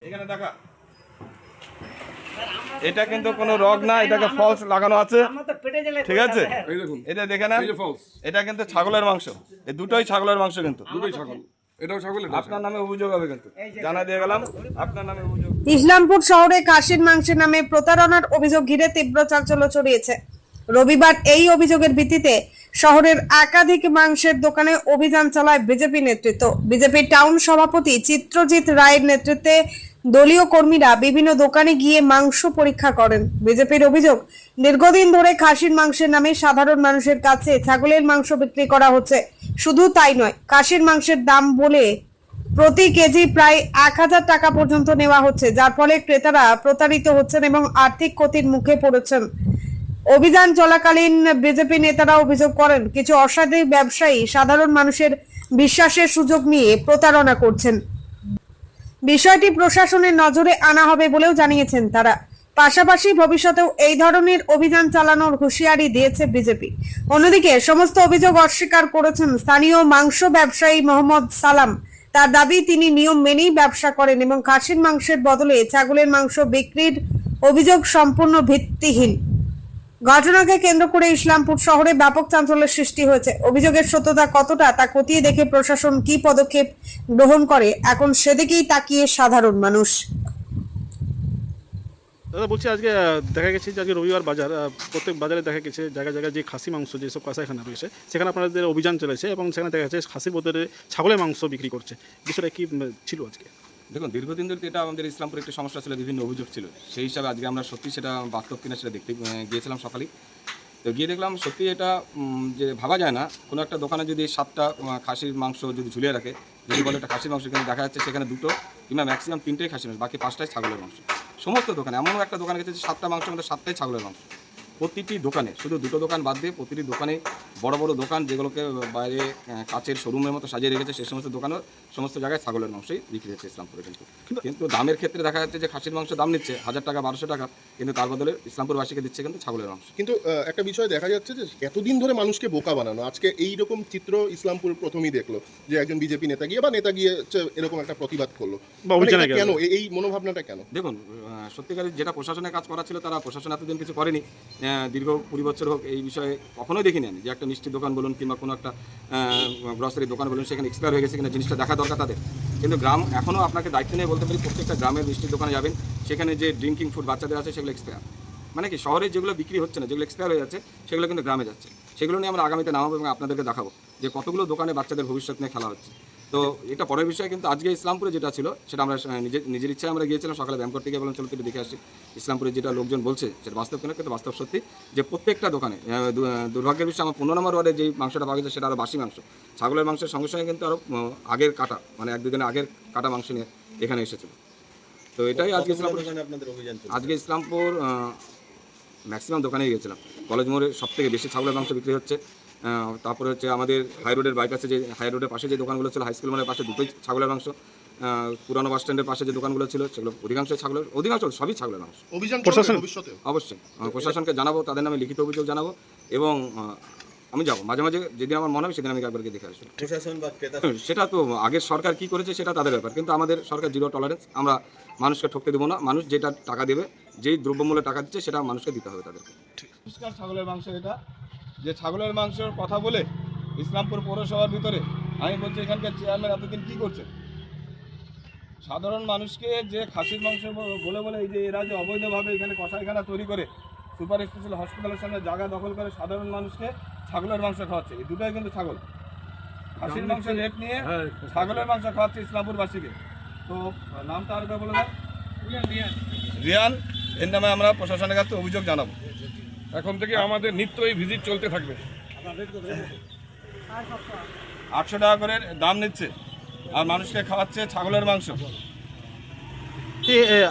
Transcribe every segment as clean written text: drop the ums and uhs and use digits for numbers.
এখানে দেখা, এটা কিন্তু কোনো রগ না, এটাকে ফলস লাগানো আছে, ঠিক আছে? এই দেখুন, এটা দেখে না, এই যে false। এটা কিন্তু ছাগলের মাংস, এই দুটোই ছাগলের মাংস কিন্তু। দুটোই ছাগল, এটাও ছাগল, এটা আপনার নামে অভিযোগ হবে কিন্তু, জানা দিয়ে গেলাম আপনার নামে অভিযোগ। ইসলামপুর শহরে খাসির মাংসের নামে প্রতারণার অভিযোগ ঘিরে তীব্র চাঞ্চল্য ছড়িয়েছে। রবিবার এই অভিযোগের ভিত্তিতে শহরের একাধিক মাংসের দোকানে অভিযান চালায় বিজেপি নেতৃত্ব। বিজেপি টাউন সভাপতি চিত্রজিৎ রায়ের নেতৃত্বে দলীয় কর্মীরা বিভিন্ন দোকানে গিয়ে মাংস পরীক্ষা করেন। বিজেপির অভিযোগ, দীর্ঘদিন ধরে খাসির মাংসের নামে সাধারণ মানুষের কাছে ছাগলের মাংস বিক্রি করা হচ্ছে। শুধু তাই নয়, খাসির মাংসের দাম বলে প্রতি কেজি প্রায় 1000 টাকা পর্যন্ত নেওয়া হচ্ছে, যার ফলে ক্রেতারা প্রতারিত হচ্ছেন এবং আর্থিক ক্ষতির মুখে পড়েছেন। অভিযান চলাকালীন বিজেপি নেতারা অভিযোগ করেন, কিছু অসাধু ব্যবসায়ী সাধারণ মানুষের বিশ্বাসের সুযোগ নিয়ে প্রতারণা করছেন। বিষয়টি প্রশাসনের নজরে আনা হবে বলেও জানিয়েছেন তারা। পাশাপাশি ভবিষ্যতেও এই ধরনের অভিযান চালানোর হুঁশিয়ারি দিয়েছে বিজেপি। অন্যদিকে সমস্ত অভিযোগ অস্বীকার করেছেন স্থানীয় মাংস ব্যবসায়ী মোহাম্মদ সালাম। তার দাবি, তিনি নিয়ম মেনেই ব্যবসা করেন এবং খাসির মাংসের বদলে ছাগলের মাংস বিক্রির অভিযোগ সম্পূর্ণ ভিত্তিহীন। ঘটনাকে কেন্দ্র করে ইসলামপুর শহরে ব্যাপক চাঞ্চল্যের সৃষ্টি হয়েছে। অভিযোগের সত্যতা কতটা তা খতিয়ে দেখে প্রশাসন কি পদক্ষেপ গ্রহণ করে, এখন সেদিকেই তাকিয়ে সাধারণ মানুষ। দাদা বলছি, আজকে দেখা গেছে যে আজকে রবিবার বাজার, প্রত্যেক বাজারে দেখা গেছে জায়গায় জায়গায় যে খাসি মাংস যেসব কসাইখানা রয়েছে সেখানে আপনাদের অভিযান চলেছে এবং সেখানে দেখা যাচ্ছে খাসির বদলে ছাগলের মাংস বিক্রি করছে। বিষয়টা কি ছিল আজকে? দেখুন, দীর্ঘদিন ধরে এটা আমাদের ইসলামপুরে একটা সমস্যা ছিল, বিভিন্ন অভিযোগ ছিল। সেই হিসাবে আজকে আমরা সত্যি সেটা বাস্তব কিনা সেটা দেখতে গিয়েছিলাম সকালেই। তো গিয়ে দেখলাম সত্যি এটা যে ভাবা যায় না, কোনো একটা দোকানে যদি 7টা খাসির মাংস যদি ঝুলিয়ে রাখে, যদি বলে একটা খাসির মাংস, কিন্তু দেখা যাচ্ছে সেখানে 2টো কিংবা ম্যাক্সিমাম 3টেই খাসির মাংস, বাকি 5টাই ছাগলের মাংস। সমস্ত দোকানে এমনও একটা দোকানে গেছে যে 7টা মাংসের মধ্যে 7টাই ছাগলের মাংস। প্রতিটি দোকানে, শুধু 2টো দোকান বাদ দিয়ে প্রতিটি দোকানে, বড় বড় দোকান যেগুলোকে বাইরে কাচের শোরুমের মতো সাজিয়ে রেখেছে, সেই সমস্ত দোকানও সমস্ত জায়গায় ছাগলের মাংসই বিক্রি হচ্ছে ইসলামপুরে। কিন্তু দামের ক্ষেত্রে দেখা যাচ্ছে যে খাসির মাংস দাম নিচ্ছে 1000 টাকা 1200 টাকা, কিন্তু তার বদলে ইসলামপুরবাসীকে দিচ্ছে কিন্তু ছাগলের মাংস। কিন্তু একটা বিষয় দেখা যাচ্ছে যে এতদিন ধরে মানুষকে বোকা বানানো, আজকে এই রকম চিত্র ইসলামপুর প্রথমেই দেখলো যে একজন বিজেপি নেতা গিয়ে বা নেতা গিয়ে এরকম একটা প্রতিবাদ করলো। কেন এই মনোভাবনাটা কেন? দেখুন, সত্যিকারের যেটা প্রশাসনের কাজ করা ছিল, তারা প্রশাসন এতদিন কিছু করেনি। দীর্ঘ 20 বছর হোক এই বিষয়ে কখনোই দেখিনি আমি যে একটা মিষ্টির দোকান বলুন কিংবা কোনো একটা গ্রসারি দোকান বলুন, সেখানে এক্সপায়ার হয়ে গেছে কিনা জিনিসটা দেখা দরকার তাদের। কিন্তু গ্রাম এখনও আপনাকে দায়িত্ব নিয়ে বলতে পারি, প্রত্যেকটা গ্রামের মিষ্টির দোকানে যাবেন, সেখানে যে ড্রিঙ্কিং ফুড বাচ্চাদের আছে সেগুলো এক্সপায়ার। মানে কি, শহরে যেগুলো বিক্রি হচ্ছে না, যেগুলো এক্সপায়ার হয়ে যাচ্ছে, সেগুলো কিন্তু গ্রামে যাচ্ছে। সেগুলো নিয়ে আমরা আগামীতে নামাবো এবং আপনাদেরকে দেখাবো যে কতগুলো দোকানে বাচ্চাদের ভবিষ্যৎ নিয়ে খেলা হচ্ছে। তো এটা পরের বিষয়, কিন্তু আজকে ইসলামপুরে যেটা ছিল সেটা আমরা নিজের ইচ্ছায় আমরা গিয়েছিলাম সকালে, ব্যায়াম করতে গিয়ে বললাম চলো একটু দেখে আসছি ইসলামপুরে যেটা লোকজন বলছে সেটা বাস্তব কিনা। কিন্তু বাস্তব সত্যি যে প্রত্যেকটা দোকানে, দুর্ভাগ্যের বিষয় আমার 15 নম্বর ওয়ার্ডে যেই মাংসটা পাওয়া গেছে সেটা আরও বাসি মাংস। ছাগলের মাংসের সঙ্গে সঙ্গে কিন্তু আরও আগের কাটা, মানে 1-2 দিনের আগের কাটা মাংস নিয়ে এখানে এসেছিল। তো এটাই আজকে ইসলামপুর ম্যাক্সিমাম দোকানেই গিয়েছিলাম। কলেজ মোড়ে সবথেকে বেশি ছাগলের মাংস বিক্রি হচ্ছে। তারপরে হচ্ছে আমাদের হাই রোডের বাইপাসে, যে হাই রোডের পাশে যে দোকানগুলো ছিল, হাই স্কুল মোড়ের পাশে 2টোই ছাগলের মাংস। পুরানো বাস স্ট্যান্ডের পাশে যে দোকানগুলো ছিল সেগুলো অধিকাংশ সবই ছাগলের মাংস। অভিযান প্রশাসন অবশ্যই প্রশাসনকে জানাবো, তাদের নামে লিখিত অভিযোগ জানাবো এবং আমি যাবো মাঝে মাঝে, যেদিন আমার মনে হবে সেদিন আমি একবার গিয়ে দেখে আসবো। সেটা তো আগের সরকার কি করেছে সেটা তাদের ব্যাপার, কিন্তু আমাদের সরকার 0 টলারেন্স। আমরা মানুষকে ঠকতে দেবো না। মানুষ যেটা টাকা দেবে, যেই দ্রব্যমূল্যে টাকা দিচ্ছে, সেটা মানুষকে দিতে হবে তাদেরকে। পরিষ্কার ছাগলের মাংস এটা, যে ছাগলের মাংসের কথা বলে ইসলামপুর পৌরসভার ভিতরে আমি বলছি এখানকার চেয়ারম্যান এতদিন কী করছে? সাধারণ মানুষকে যে খাসির মাংস বলে বলে, এই যে এরা যে অবৈধভাবে এখানে কসাইখানা তৈরি করে সুপার স্পেশাল হসপিটালের সামনে জায়গা দখল করে সাধারণ মানুষকে ছাগলের মাংস খাওয়াচ্ছে। এই দুটোই কিন্তু ছাগল। খাসির মাংসের রেট নিয়ে ছাগলের মাংস খাওয়াচ্ছে ইসলামপুরবাসীকে। তো নামটা আর বলে দেন, রিয়ান। এর নামে আমরা প্রশাসনের কাছে অভিযোগ জানাবো। এখন থেকে আমাদের নিত্য এই ভিজিট চলতে থাকবে। 800 টাকা করে দাম নিচ্ছে আর মানুষকে খাওয়াচ্ছে ছাগলের মাংস।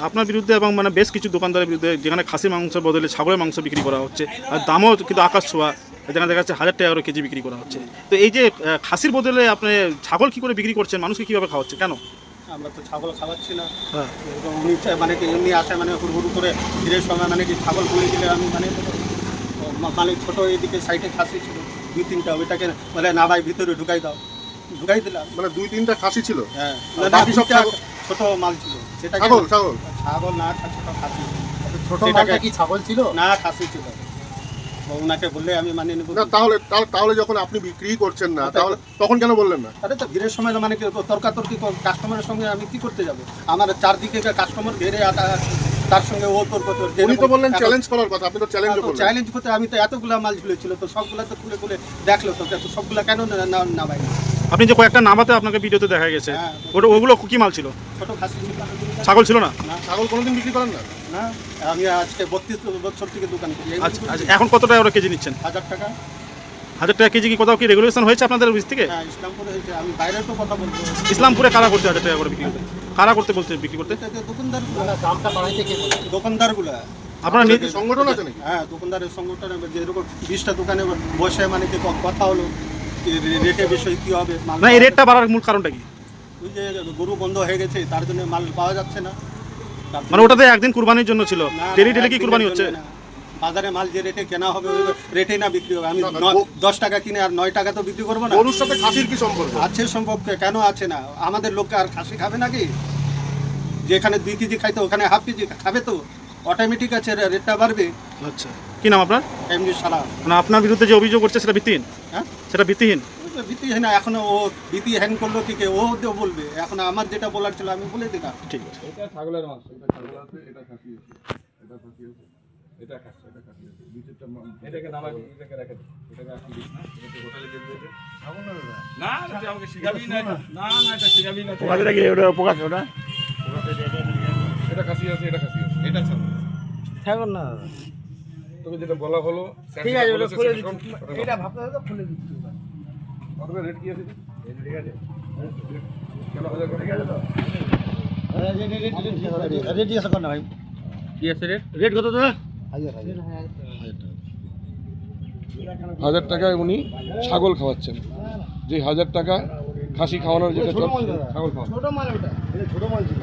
আপনার বিরুদ্ধে এবং মানে বেশ কিছু দোকানদারের বিরুদ্ধে, যেখানে খাসির মাংসের বদলে ছাগলের মাংস বিক্রি করা হচ্ছে, আর দামও কিন্তু আকাশ ছোঁয়া, যেখানে দেখা যাচ্ছে 1000 টাকা করে কেজি বিক্রি করা হচ্ছে। তো এই যে খাসির বদলে আপনি ছাগল কী করে বিক্রি করছেন, মানুষকে কীভাবে খাওয়াচ্ছে, কেন? আমরা তো ছাগল খাওয়াচ্ছি না। উনি মানে কি এমনি আসে, মানে হুড় করে ভিড়ের সময় মানে কি ছাগল বলে দিলে আমি মানে ছোটো এদিকে সাইডে খাসি ছিল 2-3টা, ওইটাকে বলে না ভাই ভিতরে ঢুকাই দিলাম। মানে 2-3টা খাসি ছিল। হ্যাঁ, ছোট মাল ছিল সেটা ছাগল ছাগল ছাগল না ছোট খাসি ছোট সেটাকে- মালটা কি ছাগল ছিল? না খাসি ছিল। ওনাকে বললে আমি মানে নেব। না তাহলে যখন আপনি বিক্রি করছেন না তাহলে তখন কেন বললেন না? আরে তো ভিড়ের সময় মানে কি তর্কাতর্কি কাস্টমারের সঙ্গে আমি কি করতে যাব? আমার চারদিকে কাস্টমার ঘেরে তার সঙ্গে ও তর্ক উনি তো বললেন চ্যালেঞ্জ করার কথা, আপনি তো চ্যালেঞ্জ করলেন। চ্যালেঞ্জ করতে আমি তো এতগুলা মাল ঝুলেছিল তো সবগুলা তো খুলে খুলে দেখলো তো সবগুলা কেন না ভাই আপনি যে কয়েকটা নামাতে আপনাকে ভিডিওতে দেখা গেছে, হ্যাঁ। ওগুলো কি মাল ছিল? ছোট খাসি ছিল। ছাগল ছিল না? ছাগল কোনোদিন বিক্রি করেন না? না আমি আজকে 32 বছর থেকে দোকান করি। আচ্ছা আচ্ছা, এখন কত টাকা ওরা কেজি নিচ্ছেন? 1000 টাকা। 1000 টাকা কেজি কি কোথাও কি রেগুলেশন হয়েছে আপনাদের অফিস থেকে? হ্যাঁ ইসলামপুরে হয়েছে। আমি বাইরের তো কথা বলবো। ইসলামপুরে কারা করতে 1000 টাকা করে বিক্রি করতে? কারা করতে বলছে বিক্রি করতে? দোকানদার দামটা বাড়াইতে কে বলে? দোকানদারগুলা। আপনারা আপনাদের কি সংগঠন আছে নাকি? হ্যাঁ দোকানদারের সংগঠনে যেরকম 20টা দোকানে বসে মানে কি কথা হলো রেটের বিষয় কি হবে মাল না, এই রেটটা বাড়ার মূল কারণটা কি? ওই যে গরু বন্ধ হয়ে গেছে তার জন্য মাল পাওয়া যাচ্ছে না। মানে ওটাতে একদিন কুরবানির জন্য ছিল, না, ডেলি ডেলি কি একদিনের কুরবানি হচ্ছে? জন্য না। বাজারে মাল যে রেটে কেনা হবে ওই রেটে না বিক্রি হবে। আমি না, না, 10 টাকা কিনে আর 9 টাকা তো বিক্রি করবো না। গরুর সাথে খাসির কি সম্পর্ক? আছে সম্ভব কেন আছে না? আমাদের লোককে আর খাসি খাবে নাকি? যেখানে 2 কেজি খাইতো ওখানে হাফ কেজি খাবে তো অটোমেটিক আছে রেটটা বাড়বে। আচ্ছা, কি নাম আপনার? এমনি সারা মানে আপনার বিরুদ্ধে যে অভিযোগ করছে সেটা ভিত্তিহীন? হ্যাঁ সেটা ভিত্তিহীন? ভিত্তিহীন না। এখনো ও ভিত্তিহীন করলো কি ও তো বলবে। এখন আমার যেটা বলার ছিল আমি বলে দিলাম। ঠিক আছে। এটা ছাগলের মাংস, এটা ছাগল আছে, এটা খাসি আছে, এটা খাসি আছে, এটা খাসি, এটা খাসি আছে। দুইটা এটাকে নামাই দিন, এটাকে রেখে দিন। এটাকে এখন দিস না, এটাকে হোটেলে দিয়ে দিয়েছে। না, না, তুই আমাকে শিখাবি না এটা। না, না, এটা শিখাবি না। এটা খাসি আছে, এটা খাসি আছে। এটা ছাগল। ছাগল না। তোকে যেটা বলা হলো ঠিক আছে, ওটা খুলে সেটা দিচ্ছি। কর। এটা ভাবতে হবে তো খুলে দিচ্ছি। কত রেট কি আছে? কেন 1000 করে? রেট জিজ্ঞাসা কর না ভাই। কি আছে রেট? রেট কত দাদা? 1000 1000 টাকায় উনি ছাগল খাওয়াচ্ছেন। যে 1000 টাকা খাসি খাওয়ানোর যেটা চল, ছাগল খাওয়ানো। ছোট মাল ওটা। এটা ছোট মাল ছিল।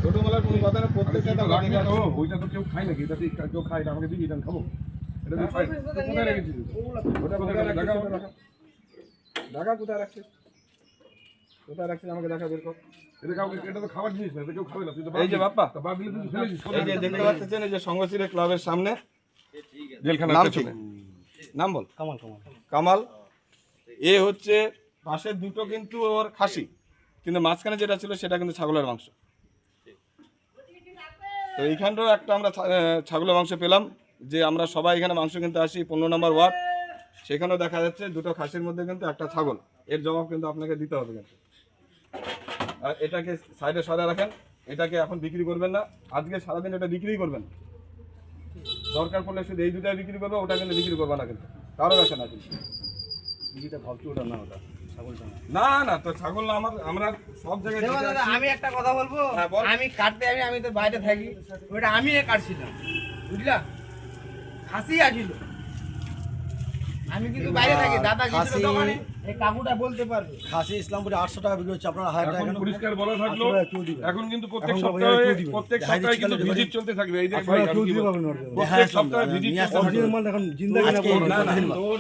ছোটবেলার কোনো কথা না, প্রত্যেকটা তো রাখবি লাগে। তো, ওইটা তো কেউ খায় নাকি? এটা তুই কেউ খায়, এটা আমাকে দিবি, এটা আমি খাবো। এটা তুই খাই। কোথায় রেখেছিস? ওটা কোথায় রাখছিস? দেখা ওটা রাখা। ঢাকা কোথায় রাখছিস? কোথায় রাখছিস আমাকে দেখা বের কর। এটা তো খাবার জিনিস না, এটা কেউ খাবে না। তুই তো এই যে বাপ্পা, তা বাদ দিলে তুই ফেলেছিস। এই যে দেখতে পাচ্ছেন এই যে সংঘশ্রী ক্লাবের সামনে জেলখানার নাম পেছনে। কি? নাম বল। কামাল কামাল। কামাল। এ হচ্ছে পাশের দুটো কিন্তু ওর খাসি, কিন্তু মাঝখানে যেটা ছিল সেটা কিন্তু ছাগলের মাংস। তো এইখানটাও একটা আমরা ছাগলের মাংস পেলাম, যে আমরা সবাই এখানে মাংস কিনতে আসি 15 নম্বর ওয়ার্ড, সেখানেও দেখা যাচ্ছে দুটো খাসির মধ্যে কিন্তু একটা ছাগল। এর জবাব কিন্তু আপনাকে দিতে হবে কিন্তু। আর এটাকে সাইডে সরা রাখেন, এটাকে এখন বিক্রি করবেন না, আজকে সারাদিন এটা বিক্রি করবেন। দরকার পড়লে শুধু এই দুটাই বিক্রি করবে, ওটা কিন্তু বিক্রি করবে না কিন্তু, কারো কাছে না কিন্তু। না না, তো ছাগল না, আমরা সব জায়গায় দেখো যেতে দাদা, আসি। আমি একটা কথা বলবো। হ্যাঁ, বল। আমি কাটতে আমি তো বাইরে থাকি। ওটা আমি কাটছিলাম। বুঝলা? খাসি আসিল। আমি কিন্তু বাইরে থাকি। দাদা গিয়েছিল দোকানে। এই কাকুটা বলতে পারবে। খাসি ইসলামপুরে 800 টাকা বিক্রি হচ্ছে, আপনারা 1000 টাকা এখন কেন? পরিষ্কার বলা থাকলো, 800 টাকা কেউ দিবে? এখন কিন্তু প্রত্যেক এখন সপ্তাহে কেউ দিবে? প্রত্যেক হাই সপ্তাহে কিন্তু রিস্ক ভিজিট চলতে থাকবে। এই দেখ ভাই, আপনারা আমি কেউ কি দিতে বলবো? পারবেন না। প্রত্যেক সপ্তাহে ভিজিট নিয়ে চলতে আসতে থাকবে। হবে। এখন জিন্দাগি না না, না, তোর